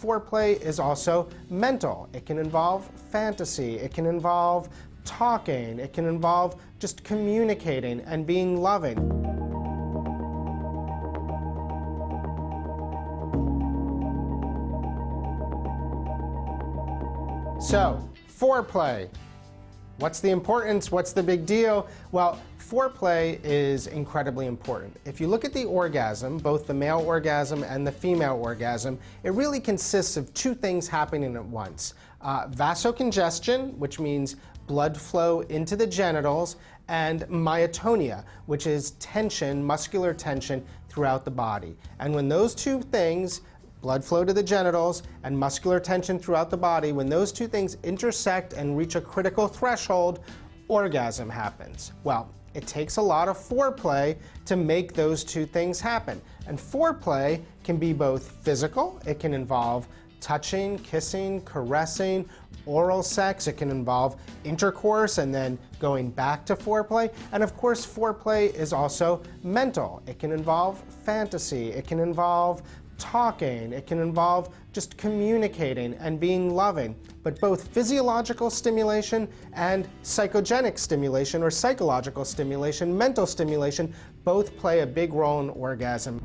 Foreplay is also mental. It can involve fantasy, it can involve talking, it can involve just communicating and being loving. So, foreplay. What's the importance? What's the big deal? Well, foreplay is incredibly important. If you look at the orgasm, both the male orgasm and the female orgasm, it really consists of two things happening at once. Vasocongestion, which means blood flow into the genitals, and myotonia, which is tension, muscular tension throughout the body. And when those two things, blood flow to the genitals and muscular tension throughout the body, when those two things intersect and reach a critical threshold, orgasm happens. Well, it takes a lot of foreplay to make those two things happen. And foreplay can be both physical, it can involve touching, kissing, caressing, oral sex, it can involve intercourse and then going back to foreplay. And of course, foreplay is also mental. It can involve fantasy, it can involve talking, it can involve just communicating and being loving. But both physiological stimulation and psychogenic stimulation or psychological stimulation, mental stimulation, both play a big role in orgasm.